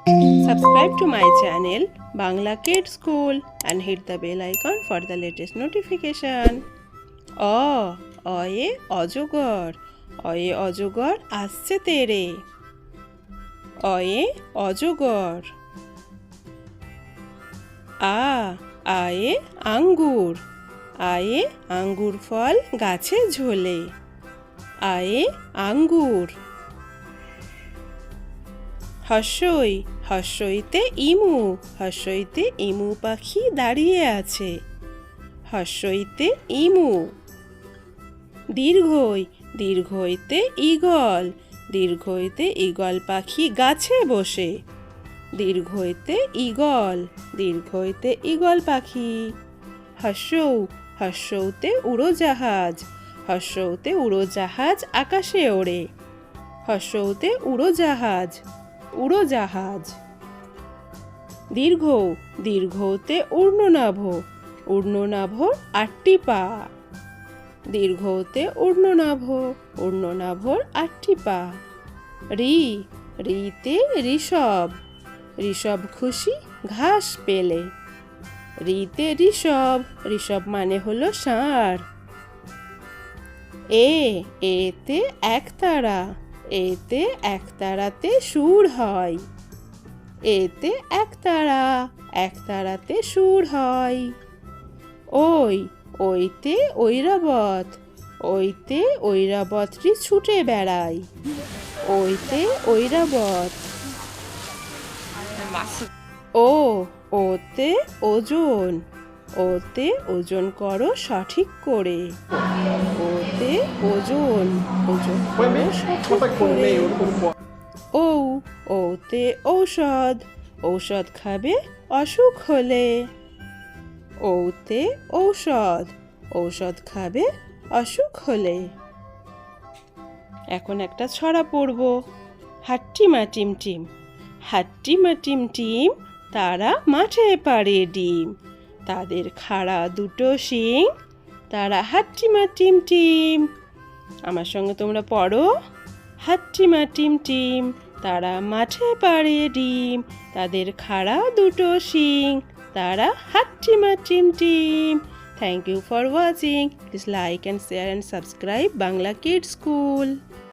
Subscribe to my channel Bangla Kids School and hit the bell icon for the latest notification. অয়ে অজগর, অয়ে অজগর আসছে তেরে। অয়ে অজগর। আয়ে আঙ্গুর, আয়ে আঙ্গুর ফল গাছে ঝোলে। আয়ে আঙ্গুর। হর্ষই, হর্ষইতে ইমু, হর্ষইতে ইমু পাখি দাঁড়িয়ে আছে। হর্ষইতে ইমু। দীর্ঘই, দীর্ঘইতে ঈগল, দীর্ঘইতে ঈগল পাখি গাছে বসে। দীর্ঘইতে ঈগল, দীর্ঘইতে ঈগল পাখি। হর্ষৌ, হর্ষৌতে উড়োজাহাজ, হর্ষৌতে উড়োজাহাজ আকাশে ওড়ে। হর্ষৌতে উড়োজাহাজ, উড়োজাহাজ। দীর্ঘ, দীর্ঘতে ঊর্ণনাভ, ঊর্ণনাভর ৮টি পা। দীর্ঘতে ঊর্ণনাভ, ঊর্ণনাভর ৮টি পা। রি, রিতে ঋষভ, ঋষভ খুশি ঘাস পেলে। রিতে ঋষভ, ঋষভ মানে হলো ষাঁড়। এতে একতারা, এতে একতারাতে সুর হয়। এতে একতারা, একতারাতে সুর হয়। ওইতে ঐরাবত, ওইতে ঐরাবতটি ছুটে বেড়ায়। ওইতে ঐরাবত। ওতে ওজন, ওতে ওজন করো সঠিক করে। ওতে ওজন, ওজন করো সঠিক করে। ওতে ঔষধ, ঔষধ খাবে অসুখ হলে। ওতে ঔষধ, ঔষধ খাবে অসুখ হলে। এখন একটা ছড়া পড়ব। হাট্টিমা টিম টিম, হাট্টিমা টিম টিম, তারা মাঠে পাড়ে ডিম। তাদের খাড়া দুটো শিং, তারা হাট্টিমা টিম টিম। আমার সঙ্গে তোমরা পড়ো। হাট্টিমা টিম টিম, তারা মাঠে পাড়ে ডিম। তাদের খাড়া দুটো শিং, তারা হাট্টিমা টিম টিম। Thank you for watching. Please like and share and subscribe Bangla Kids School.